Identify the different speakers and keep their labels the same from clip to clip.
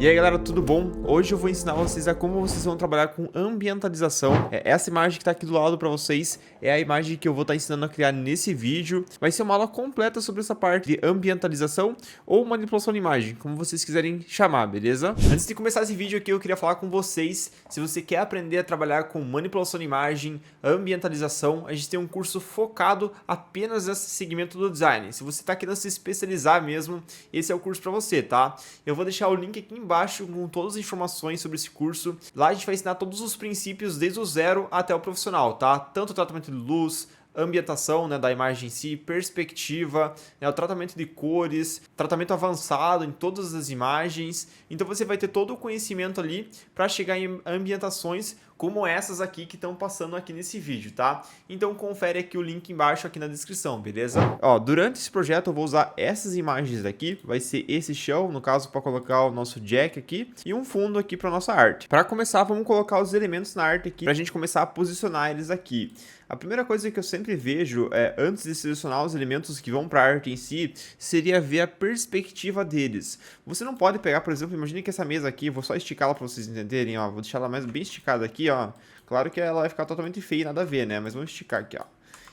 Speaker 1: E aí galera, tudo bom? Hoje eu vou ensinar vocês a como vocês vão trabalhar com ambientalização. Essa imagem que está aqui do lado para vocês é a imagem que eu vou estar ensinando a criar nesse vídeo. Vai ser uma aula completa sobre essa parte de ambientalização ou manipulação de imagem, como vocês quiserem chamar, beleza? Antes de começar esse vídeo aqui, eu queria falar com vocês, se você quer aprender a trabalhar com manipulação de imagem, ambientalização, a gente tem um curso focado apenas nesse segmento do design. Se você está querendo se especializar mesmo, esse é o curso para você, tá? Eu vou deixar o link aqui embaixo com todas as informações sobre esse curso. Lá a gente vai ensinar todos os princípios desde o zero até o profissional, tá? Tanto o tratamento de luz, ambientação, né, da imagem em si, perspectiva, né, o tratamento de cores, tratamento avançado em todas as imagens. Então você vai ter todo o conhecimento ali para chegar em ambientações como essas aqui que estão passando aqui nesse vídeo, tá? Então confere aqui o link embaixo aqui na descrição, beleza? Ó, durante esse projeto eu vou usar essas imagens aqui, vai ser esse chão, no caso para colocar o nosso jack aqui, e um fundo aqui para nossa arte. Para começar, vamos colocar os elementos na arte aqui, para a gente começar a posicionar eles aqui. A primeira coisa que eu sempre vejo, antes de selecionar os elementos que vão para a arte em si, seria ver a perspectiva deles. Você não pode pegar, por exemplo, imagine que essa mesa aqui, vou só esticar ela para vocês entenderem, ó, vou deixar ela mais bem esticada aqui, ó. Claro que ela vai ficar totalmente feia e nada a ver, né, mas vamos esticar aqui, ó.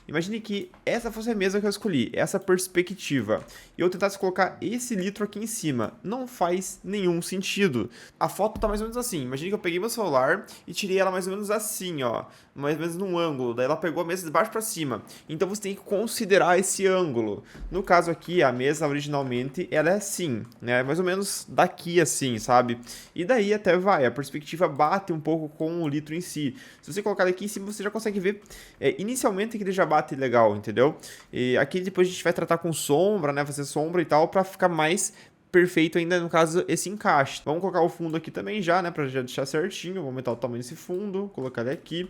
Speaker 1: Imagine que essa fosse a mesa que eu escolhi, essa perspectiva, e eu tentasse colocar esse litro aqui em cima. Não faz nenhum sentido. A foto tá mais ou menos assim. Imagine que eu peguei meu celular e tirei ela mais ou menos assim, ó. Mais ou menos num ângulo. Daí ela pegou a mesa de baixo para cima. Então você tem que considerar esse ângulo. No caso aqui, a mesa originalmente, ela é assim, né? Mais ou menos daqui assim, sabe? E daí até vai. A perspectiva bate um pouco com o litro em si. Se você colocar aqui em cima, você já consegue ver inicialmente que ele já bate legal, entendeu? E aqui depois a gente vai tratar com sombra, né? Fazer sombra e tal, pra ficar mais perfeito ainda, no caso, esse encaixe. Vamos colocar o fundo aqui também já, né? Pra já deixar certinho. Vou aumentar o tamanho desse fundo, colocar ele aqui.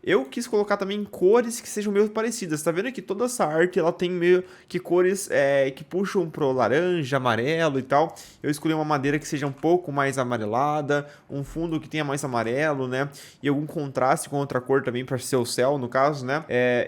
Speaker 1: Eu quis colocar também cores que sejam meio parecidas. Tá vendo que toda essa arte, ela tem meio que cores que puxam pro laranja, amarelo e tal. Eu escolhi uma madeira que seja um pouco mais amarelada, um fundo que tenha mais amarelo, né? E algum contraste com outra cor também para ser o céu, no caso, né?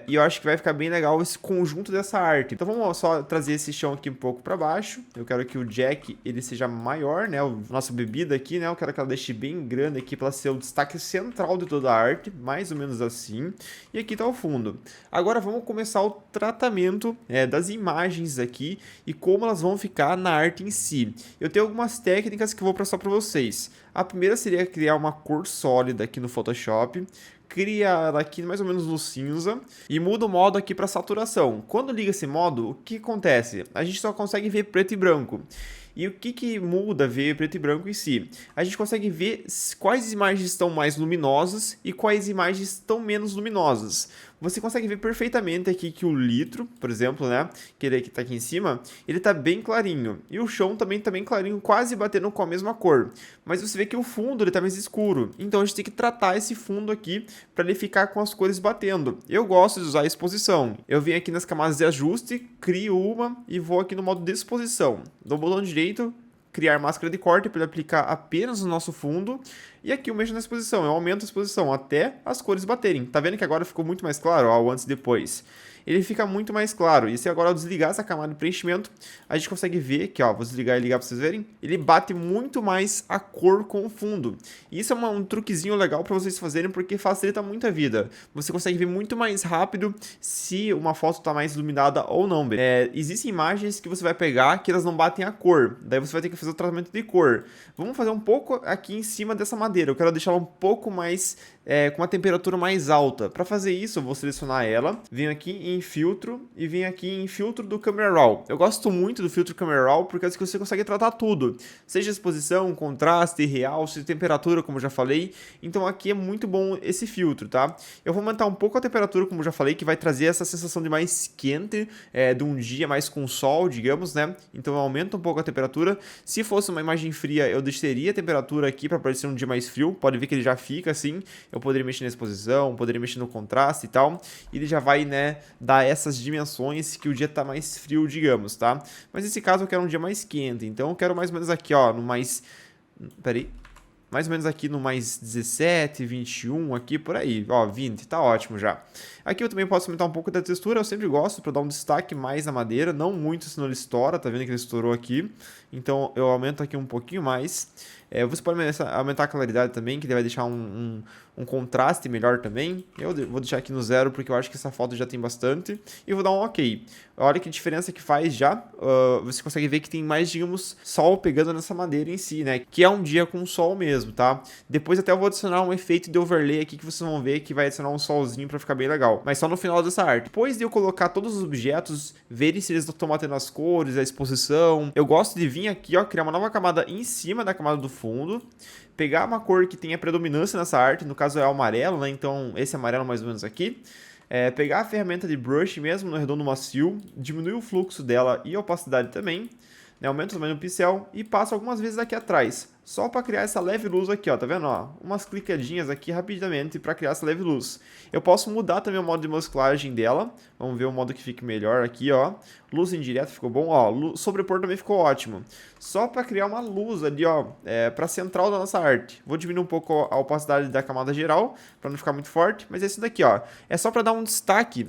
Speaker 1: E eu acho que vai ficar bem legal esse conjunto dessa arte. Então vamos só trazer esse chão aqui um pouco para baixo. Eu quero que o jack, ele seja maior, né? A nossa bebida aqui, né? Eu quero que ela deixe bem grande aqui para ser o destaque central de toda a arte, mais ou menos assim, e aqui está o fundo. Agora vamos começar o tratamento das imagens aqui e como elas vão ficar na arte em si. Eu tenho algumas técnicas que eu vou passar para vocês. A primeira seria criar uma cor sólida aqui no Photoshop, cria ela aqui mais ou menos no cinza e muda o modo aqui para saturação. Quando liga esse modo, o que acontece? A gente só consegue ver preto e branco. E o que muda ver preto e branco em si? A gente consegue ver quais imagens estão mais luminosas e quais imagens estão menos luminosas. Você consegue ver perfeitamente aqui que o litro, por exemplo, né, que ele está aqui em cima, ele está bem clarinho. E o chão também está bem clarinho, quase batendo com a mesma cor. Mas você vê que o fundo ele está mais escuro. Então a gente tem que tratar esse fundo aqui para ele ficar com as cores batendo. Eu gosto de usar a exposição. Eu venho aqui nas camadas de ajuste, crio uma e vou aqui no modo de exposição. Dou o botão direito, criar máscara de corte para ele aplicar apenas no nosso fundo. E aqui eu mexo na exposição, eu aumento a exposição até as cores baterem. Tá vendo que agora ficou muito mais claro, ó, o antes e depois. Ele fica muito mais claro. E se agora eu desligar essa camada de preenchimento, a gente consegue ver que, ó, vou desligar e ligar para vocês verem, ele bate muito mais a cor com o fundo. E isso é um truquezinho legal para vocês fazerem porque facilita muito a vida. Você consegue ver muito mais rápido se uma foto está mais iluminada ou não. Existem imagens que você vai pegar que elas não batem a cor. Daí você vai ter que fazer o tratamento de cor. Vamos fazer um pouco aqui em cima dessa madeira. Eu quero deixar ela um pouco mais com uma temperatura mais alta. Para fazer isso, eu vou selecionar ela, venho aqui em filtro e venho aqui em filtro do Camera Raw. Eu gosto muito do filtro Camera Raw porque você consegue tratar tudo, seja exposição, contraste, realce, temperatura, como eu já falei. Então aqui é muito bom esse filtro, tá? Eu vou aumentar um pouco a temperatura, como eu já falei, que vai trazer essa sensação de mais quente, de um dia mais com sol, digamos, né? Então eu aumento um pouco a temperatura. Se fosse uma imagem fria, eu deixaria a temperatura aqui para parecer um dia mais frio. Pode ver que ele já fica assim. Eu poderia mexer na exposição, poderia mexer no contraste e tal, e ele já vai, né, dar essas dimensões que o dia tá mais frio, digamos, tá? Mas nesse caso eu quero um dia mais quente, então eu quero mais ou menos aqui, ó, no mais... Peraí. Mais ou menos aqui no mais 17, 21, aqui por aí, ó, 20, tá ótimo já. Aqui eu também posso aumentar um pouco da textura, eu sempre gosto para dar um destaque mais na madeira, não muito senão ele estoura, tá vendo que ele estourou aqui. Então eu aumento aqui um pouquinho mais. Você pode aumentar a claridade também, que ele vai deixar um contraste melhor também. Eu vou deixar aqui no 0, porque eu acho que essa foto já tem bastante. E vou dar um OK. Olha que diferença que faz já. Você consegue ver que tem mais, digamos, sol pegando nessa madeira em si, né? Que é um dia com sol mesmo, tá? Depois até eu vou adicionar um efeito de overlay aqui que vocês vão ver que vai adicionar um solzinho pra ficar bem legal. Mas só no final dessa arte. Depois de eu colocar todos os objetos, verem se eles estão mantendo as cores, a exposição, eu gosto de vir aqui, ó, criar uma nova camada em cima da camada do fundo, pegar uma cor que tenha predominância nessa arte, no caso é o amarelo, né? Então esse amarelo mais ou menos aqui. Pegar a ferramenta de brush mesmo no redondo macio, diminuir o fluxo dela e a opacidade também, né? Aumenta o tamanho do pincel e passo algumas vezes aqui atrás, só para criar essa leve luz aqui, ó, tá vendo, ó? Umas clicadinhas aqui rapidamente para criar essa leve luz. Eu posso mudar também o modo de mesclagem dela, vamos ver o modo que fique melhor aqui, ó. Luz indireta ficou bom, ó, sobrepor também ficou ótimo. Só para criar uma luz ali, ó, para central da nossa arte. Vou diminuir um pouco a opacidade da camada geral, para não ficar muito forte, mas é isso daqui, ó. É só para dar um destaque,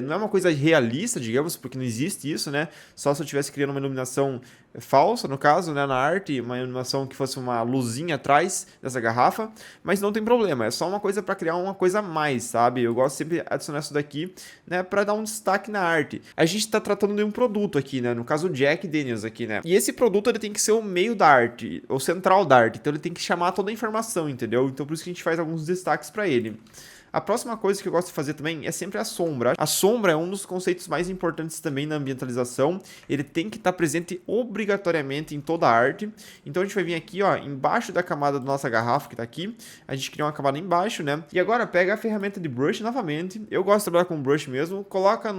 Speaker 1: não é uma coisa realista, digamos, porque não existe isso, né? Só se eu estivesse criando uma iluminação falsa, no caso, né, na arte, uma iluminação que fosse uma luzinha atrás dessa garrafa, mas não tem problema, é só uma coisa para criar uma coisa a mais, sabe? Eu gosto sempre de adicionar isso daqui, né, para dar um destaque na arte. A gente está tratando de um produto aqui, né, no caso o Jack Daniels aqui, né, e esse produto ele tem que ser o meio da arte, o central da arte, então ele tem que chamar toda a informação, entendeu? Então por isso que a gente faz alguns destaques para ele. A próxima coisa que eu gosto de fazer também é sempre a sombra. A sombra é um dos conceitos mais importantes também na ambientalização. Ele tem que estar presente obrigatoriamente em toda a arte. Então a gente vai vir aqui, ó, embaixo da camada da nossa garrafa que está aqui. A gente cria uma camada embaixo, né? E agora pega a ferramenta de brush novamente. Eu gosto de trabalhar com brush mesmo. Coloca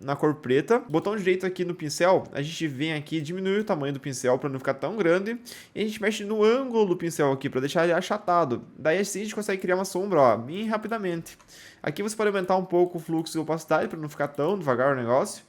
Speaker 1: na cor preta. Botão direito aqui no pincel. A gente vem aqui, diminui o tamanho do pincel para não ficar tão grande. E a gente mexe no ângulo do pincel aqui para deixar ele achatado. Daí assim a gente consegue criar uma sombra, ó, bem rapidamente. Aqui você pode aumentar um pouco o fluxo e opacidade para não ficar tão devagar o negócio.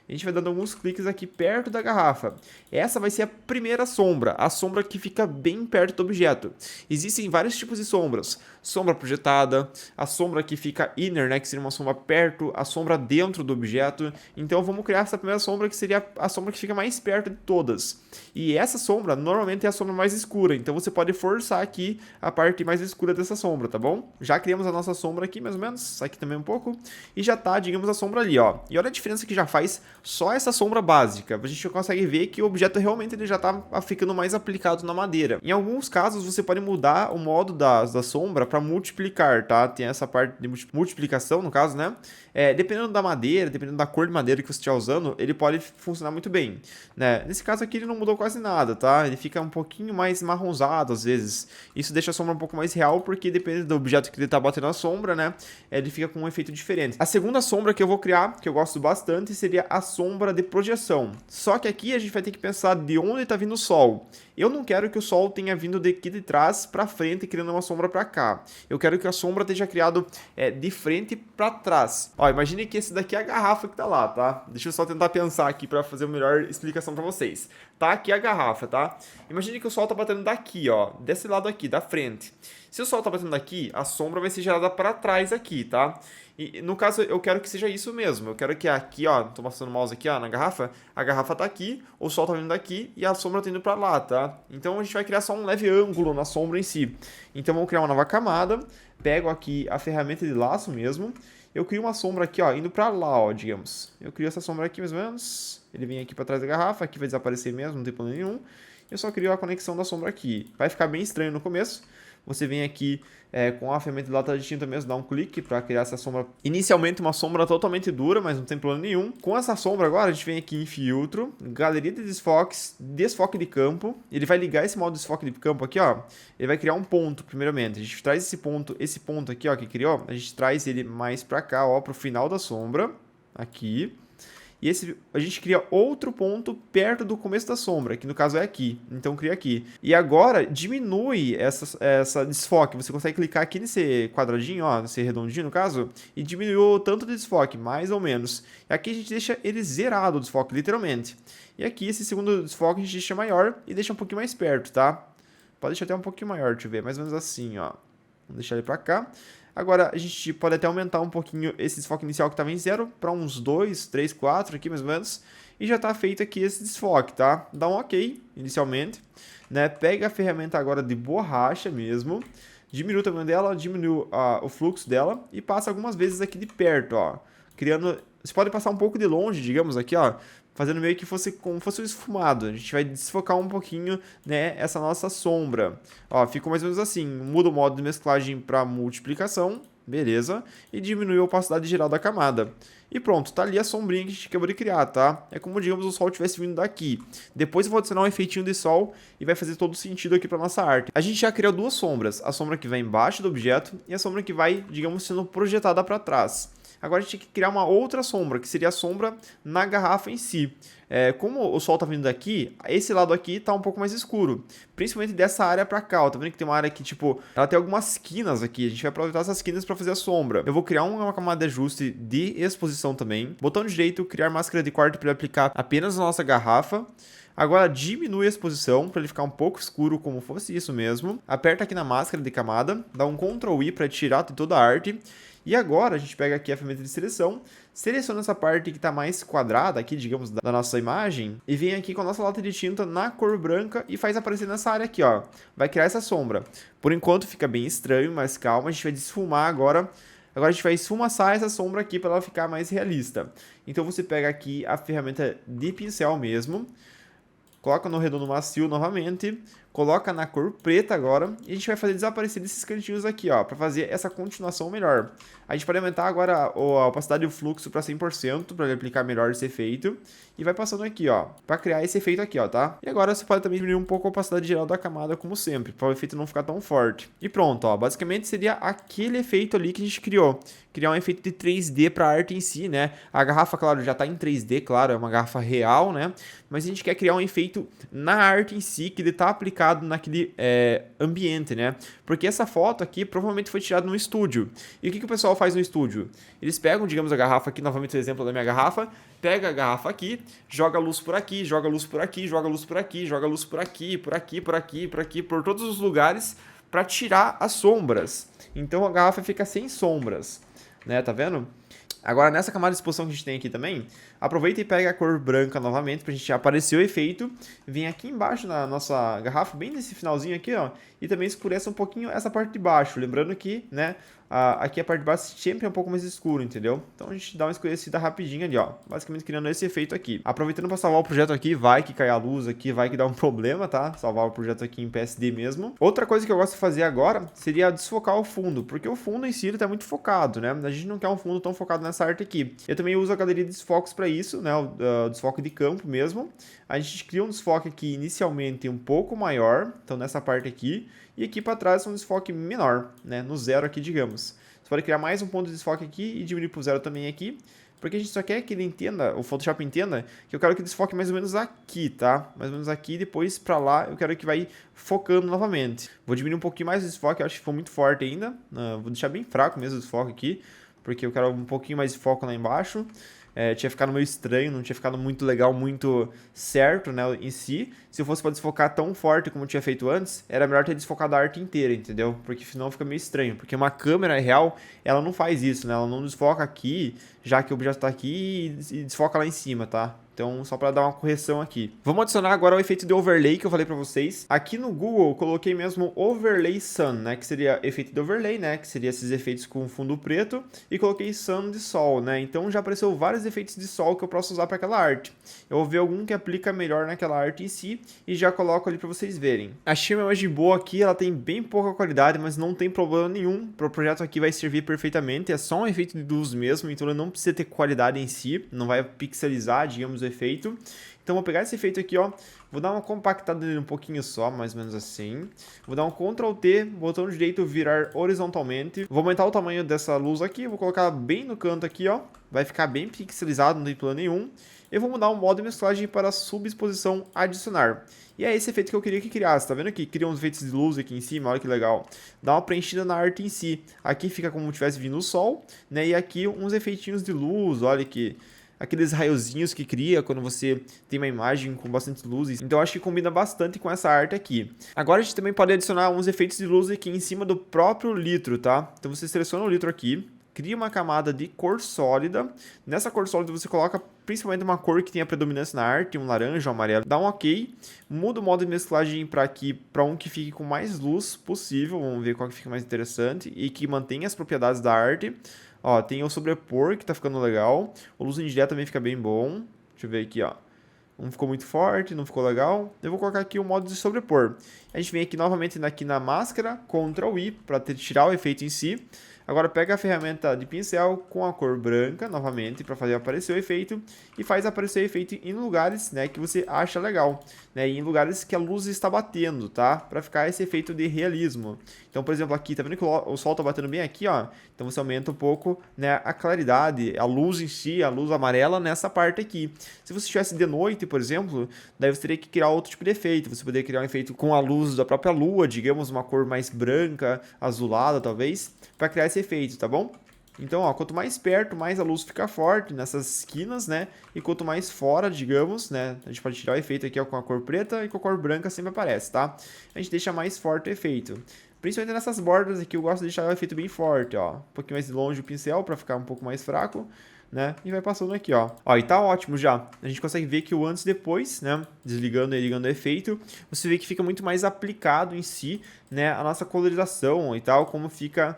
Speaker 1: A gente vai dando alguns cliques aqui perto da garrafa. Essa vai ser a primeira sombra, a sombra que fica bem perto do objeto. Existem vários tipos de sombras. Sombra projetada, a sombra que fica inner, né, que seria uma sombra perto, a sombra dentro do objeto. Então vamos criar essa primeira sombra que seria a sombra que fica mais perto de todas. E essa sombra normalmente é a sombra mais escura, então você pode forçar aqui a parte mais escura dessa sombra, tá bom? Já criamos a nossa sombra aqui, mais ou menos, aqui também um pouco, e já tá, digamos, a sombra ali, ó. E olha a diferença que já faz só essa sombra básica. A gente consegue ver que o objeto realmente ele já tá ficando mais aplicado na madeira. Em alguns casos você pode mudar o modo da sombra para multiplicar, tá? Tem essa parte de multiplicação, no caso, né? Dependendo da madeira, dependendo da cor de madeira que você estiver usando, ele pode funcionar muito bem, né? Nesse caso aqui ele não mudou quase nada, tá? Ele fica um pouquinho mais marronzado às vezes. Isso deixa a sombra um pouco mais real, porque depende do objeto que ele tá batendo a sombra, né? Ele fica com um efeito diferente. A segunda sombra que eu vou criar, que eu gosto bastante, seria a sombra de projeção. Só que aqui a gente vai ter que pensar de onde tá vindo o sol. Eu não quero que o sol tenha vindo daqui de trás para frente, criando uma sombra para cá. Eu quero que a sombra esteja criado de frente para trás. Ó, imagine que esse daqui é a garrafa que tá lá, tá? Deixa eu só tentar pensar aqui para fazer uma melhor explicação para vocês. Tá aqui a garrafa, tá? Imagine que o sol tá batendo daqui, ó, desse lado aqui, da frente. Se o sol tá batendo daqui, a sombra vai ser gerada para trás aqui, tá? E no caso, eu quero que seja isso mesmo. Eu quero que aqui, ó, tô passando o mouse aqui, ó, na garrafa. A garrafa tá aqui, o sol tá vindo daqui e a sombra tá indo pra lá, tá? Então a gente vai criar só um leve ângulo na sombra em si. Então vamos criar uma nova camada. Pego aqui a ferramenta de laço mesmo. Eu crio uma sombra aqui, ó, indo pra lá, ó, digamos. Eu crio essa sombra aqui mais ou menos. Ele vem aqui pra trás da garrafa, aqui vai desaparecer mesmo, não tem problema nenhum. Eu só crio a conexão da sombra aqui. Vai ficar bem estranho no começo. Você vem aqui com a ferramenta de lata de tinta mesmo, dá um clique para criar essa sombra. Inicialmente uma sombra totalmente dura, mas não tem problema nenhum. Com essa sombra agora a gente vem aqui em filtro, galeria de desfoques, desfoque de campo. Ele vai ligar esse modo de desfoque de campo aqui, ó. Ele vai criar um ponto primeiramente. A gente traz esse ponto aqui, ó, que criou. A gente traz ele mais para cá, ó, para o final da sombra, aqui. E a gente cria outro ponto perto do começo da sombra, que no caso é aqui. Então cria aqui. E agora diminui essa desfoque. Você consegue clicar aqui nesse quadradinho, ó, nesse redondinho no caso, e diminuiu tanto de desfoque, mais ou menos. E aqui a gente deixa ele zerado o desfoque, literalmente. E aqui esse segundo desfoque a gente deixa maior e deixa um pouquinho mais perto, tá? Pode deixar até um pouquinho maior, deixa eu ver, mais ou menos assim, ó. Vamos deixar ele pra cá. Agora, a gente pode até aumentar um pouquinho esse desfoque inicial que estava em 0 para uns 2, 3, 4 aqui, mais ou menos. E já está feito aqui esse desfoque, tá? Dá um OK inicialmente, né? Pega a ferramenta agora de borracha mesmo. Diminui o tamanho dela, diminui o fluxo dela e passa algumas vezes aqui de perto, ó. Criando... Você pode passar um pouco de longe, digamos, aqui, ó. Fazendo meio que fosse como fosse um esfumado. A gente vai desfocar um pouquinho, né, essa nossa sombra. Ó, ficou mais ou menos assim. Muda o modo de mesclagem para multiplicação. Beleza. E diminui a opacidade geral da camada. E pronto, tá ali a sombrinha que a gente acabou de criar, tá? É como, digamos, o sol estivesse vindo daqui. Depois eu vou adicionar um efeitinho de sol e vai fazer todo sentido aqui pra nossa arte. A gente já criou duas sombras. A sombra que vai embaixo do objeto e a sombra que vai, digamos, sendo projetada para trás. Agora a gente tem que criar uma outra sombra, que seria a sombra na garrafa em si. Como o sol tá vindo daqui, esse lado aqui tá um pouco mais escuro. Principalmente dessa área pra cá, ó. Tá vendo que tem uma área que, tipo, ela tem algumas quinas aqui. A gente vai aproveitar essas quinas pra fazer a sombra. Eu vou criar uma camada de ajuste de exposição também. Botão direito, criar máscara de quarto para aplicar apenas na nossa garrafa. Agora diminui a exposição para ele ficar um pouco escuro, como fosse isso mesmo. Aperta aqui na máscara de camada, dá um Ctrl I para tirar de toda a arte. E agora a gente pega aqui a ferramenta de seleção, seleciona essa parte que está mais quadrada aqui, digamos, da nossa imagem, e vem aqui com a nossa lata de tinta na cor branca e faz aparecer nessa área aqui, ó. Vai criar essa sombra. Por enquanto fica bem estranho, mas calma, a gente vai desfumar agora. Agora a gente vai esfumaçar essa sombra aqui para ela ficar mais realista. Então você pega aqui a ferramenta de pincel mesmo, coloca no redondo macio novamente, coloca na cor preta agora e a gente vai fazer desaparecer esses cantinhos aqui, ó, para fazer essa continuação melhor. A gente pode aumentar agora a opacidade do fluxo para 100% para ele aplicar melhor esse efeito e vai passando aqui, ó, para criar esse efeito aqui, ó, tá? E agora você pode também diminuir um pouco a opacidade geral da camada, como sempre, para o efeito não ficar tão forte. E pronto, ó, basicamente seria aquele efeito ali que a gente criou. Criar um efeito de 3D para a arte em si, né? A garrafa, claro, já tá em 3D, claro, é uma garrafa real, né? Mas a gente quer criar um efeito na arte em si, que ele tá aplicado naquele ambiente, né? Porque essa foto aqui provavelmente foi tirada no estúdio. E o que o pessoal faz no estúdio? Eles pegam, digamos, a garrafa aqui, novamente o exemplo da minha garrafa, pega a garrafa aqui, joga a luz por aqui, joga a luz por aqui, joga a luz por aqui, joga a luz por aqui, por aqui, por aqui, por aqui, por todos os lugares, para tirar as sombras. Então a garrafa fica sem sombras, né? Tá vendo? Agora, nessa camada de exposição que a gente tem aqui também, aproveita e pega a cor branca novamente pra gente aparecer o efeito. Vem aqui embaixo na nossa garrafa, bem nesse finalzinho aqui, ó, e também escurece um pouquinho essa parte de baixo. Lembrando que, né, aqui a parte de baixo sempre é um pouco mais escuro, entendeu? Então a gente dá uma escurecida rapidinho ali, ó, basicamente criando esse efeito aqui. Aproveitando para salvar o projeto aqui, vai que cai a luz aqui, vai que dá um problema, tá? Salvar o projeto aqui em PSD mesmo. Outra coisa que eu gosto de fazer agora seria desfocar o fundo, porque o fundo em si ele tá muito focado, né? A gente não quer um fundo tão focado nessa arte aqui. Eu também uso a galeria de desfocos para isso, né? O desfoque de campo mesmo. A gente cria um desfoque aqui inicialmente um pouco maior, então nessa parte aqui, e aqui para trás um desfoque menor, né? No zero aqui, digamos. Você pode criar mais um ponto de desfoque aqui e diminuir para o zero também aqui, porque a gente só quer que ele entenda, o Photoshop entenda, que eu quero que desfoque mais ou menos aqui, tá? Mais ou menos aqui, depois para lá eu quero que vai focando novamente. Vou diminuir um pouquinho mais o desfoque, eu acho que ficou muito forte ainda. Vou deixar bem fraco mesmo o desfoque aqui, porque eu quero um pouquinho mais de foco lá embaixo. Tinha ficado meio estranho, não tinha ficado muito legal, muito certo, né, em si. Se eu fosse para desfocar tão forte como eu tinha feito antes, era melhor ter desfocado a arte inteira, entendeu? Porque senão fica meio estranho, porque uma câmera real, ela não faz isso, né, ela não desfoca aqui, já que o objeto está aqui e desfoca lá em cima, tá? Então, só para dar uma correção aqui. Vamos adicionar agora o efeito de overlay que eu falei para vocês. Aqui no Google, eu coloquei mesmo overlay sun, né? Que seria efeito de overlay, né? Que seria esses efeitos com fundo preto. E coloquei sun de sol, né? Então, já apareceu vários efeitos de sol que eu posso usar para aquela arte. Eu vou ver algum que aplica melhor naquela arte em si e já coloco ali para vocês verem. Achei uma imagem boa aqui, ela tem bem pouca qualidade, mas não tem problema nenhum. Para o projeto aqui vai servir perfeitamente. É só um efeito de luz mesmo, então ele não precisa ter qualidade em si. Não vai pixelizar, digamos, o efeito. Então vou pegar esse efeito aqui, ó, vou dar uma compactada nele um pouquinho só, mais ou menos assim. Vou dar um Ctrl T, botão direito virar horizontalmente. Vou aumentar o tamanho dessa luz aqui, vou colocar bem no canto aqui, ó. Vai ficar bem pixelizado, não tem plano nenhum. Eu vou mudar o modo de mesclagem para subexposição adicionar. E é esse efeito que eu queria que criasse, tá vendo aqui? Cria uns efeitos de luz aqui em cima, olha que legal. Dá uma preenchida na arte em si. Aqui fica como se tivesse vindo o sol, né? E aqui uns efeitinhos de luz, olha que aqueles raiozinhos que cria quando você tem uma imagem com bastante luzes. Então acho que combina bastante com essa arte aqui. Agora a gente também pode adicionar uns efeitos de luz aqui em cima do próprio litro, tá? Então você seleciona o litro aqui, cria uma camada de cor sólida. Nessa cor sólida você coloca principalmente uma cor que tenha predominância na arte, um laranja, um amarelo. Dá um OK, muda o modo de mesclagem para aqui, para um que fique com mais luz possível. Vamos ver qual que fica mais interessante e que mantenha as propriedades da arte. Ó, tem o sobrepor que tá ficando legal. O luz indireta também fica bem bom. Deixa eu ver aqui, ó. Não ficou muito forte, não ficou legal. Eu vou colocar aqui o modo de sobrepor. A gente vem aqui novamente aqui na máscara, Ctrl I, para tirar o efeito em si. Agora pega a ferramenta de pincel com a cor branca, novamente, para fazer aparecer o efeito. E faz aparecer o efeito em lugares, né, que você acha legal. Né, e em lugares que a luz está batendo, tá? Para ficar esse efeito de realismo. Então, por exemplo, aqui, tá vendo que o sol tá batendo bem aqui, ó? Então você aumenta um pouco, né, a claridade, a luz em si, a luz amarela nessa parte aqui. Se você estivesse de noite, por exemplo, daí você teria que criar outro tipo de efeito. Você poderia criar um efeito com a luz da própria lua, digamos, uma cor mais branca, azulada, talvez, para criar esse efeito, tá bom? Então, ó, quanto mais perto, mais a luz fica forte nessas esquinas, né? E quanto mais fora, digamos, né? A gente pode tirar o efeito aqui ó, com a cor preta e com a cor branca sempre aparece, tá? A gente deixa mais forte o efeito. Principalmente nessas bordas aqui, eu gosto de deixar o efeito bem forte, ó. Um pouquinho mais longe o pincel para ficar um pouco mais fraco, né? E vai passando aqui, ó. Ó, e tá ótimo já. A gente consegue ver que o antes e depois, né? Desligando e ligando o efeito, você vê que fica muito mais aplicado em si, né? A nossa colorização e tal, como fica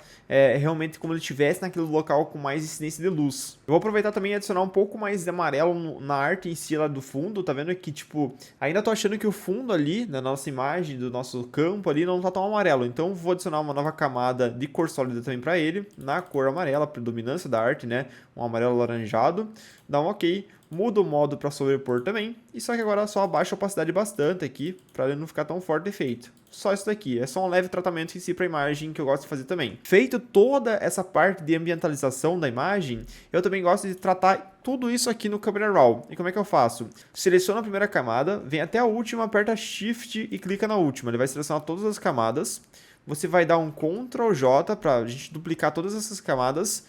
Speaker 1: realmente como ele estivesse naquele local com mais incidência de luz. Eu vou aproveitar também e adicionar um pouco mais de amarelo na arte em si lá do fundo. Tá vendo que, tipo, ainda tô achando que o fundo ali, da nossa imagem, do nosso campo ali, não tá tão amarelo. Então, vou adicionar uma nova camada de cor sólida também para ele, na cor amarela, a predominância da arte, né? Um amarelo alaranjado. Dá um OK. Muda o modo para sobrepor também. E só que agora só abaixa a opacidade bastante aqui, para ele não ficar tão forte o efeito. Só isso daqui, é só um leve tratamento em si para a imagem que eu gosto de fazer também. Feito toda essa parte de ambientalização da imagem, eu também gosto de tratar tudo isso aqui no Camera Raw. E como é que eu faço? Seleciona a primeira camada, vem até a última, aperta Shift e clica na última. Ele vai selecionar todas as camadas. Você vai dar um Ctrl J para a gente duplicar todas essas camadas.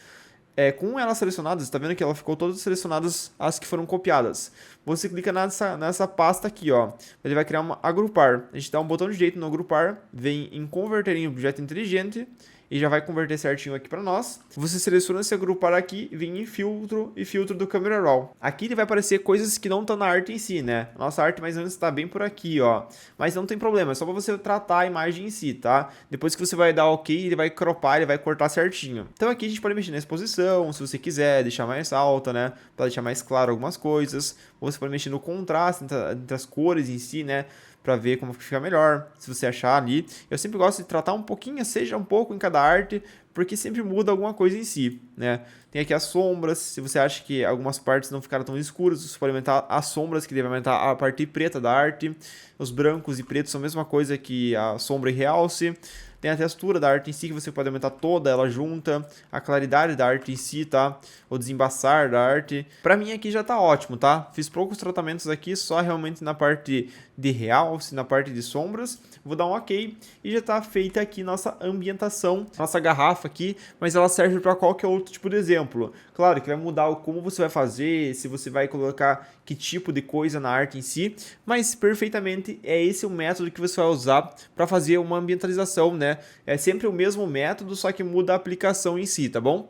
Speaker 1: Com elas selecionadas, tá vendo que ela ficou todas selecionadas as que foram copiadas. Você clica nessa pasta aqui, ó. Ele vai criar uma agrupar. A gente dá um botão direito no agrupar, vem em converter em objeto inteligente e já vai converter certinho aqui para nós. Você seleciona esse agrupar aqui, vem em filtro e filtro do Camera Raw. Aqui ele vai aparecer coisas que não estão na arte em si, né? Nossa arte mais ou menos está bem por aqui, ó. Mas não tem problema, é só para você tratar a imagem em si, tá? Depois que você vai dar OK, ele vai cropar, ele vai cortar certinho. Então aqui a gente pode mexer na exposição, se você quiser, deixar mais alta, né? Para deixar mais claro algumas coisas. Ou você pode mexer no contraste entre as cores em si, né? Para ver como fica melhor, se você achar ali. Eu sempre gosto de tratar um pouquinho, seja um pouco em cada arte, porque sempre muda alguma coisa em si, né? Tem aqui as sombras, se você acha que algumas partes não ficaram tão escuras, você pode aumentar as sombras, que deve aumentar a parte preta da arte. Os brancos e pretos são a mesma coisa que a sombra e realce. Tem a textura da arte em si, que você pode aumentar toda ela junta, a claridade da arte em si, tá? O desembaçar da arte. Pra mim aqui já tá ótimo, tá? Fiz poucos tratamentos aqui, só realmente na parte de realce, na parte de sombras. Vou dar um OK e já tá feita aqui nossa ambientação, nossa garrafa aqui, mas ela serve para qualquer outro tipo de exemplo. Claro que vai mudar como você vai fazer, se você vai colocar que tipo de coisa na arte em si, mas perfeitamente é esse o método que você vai usar para fazer uma ambientalização, né? É sempre o mesmo método, só que muda a aplicação em si, tá bom?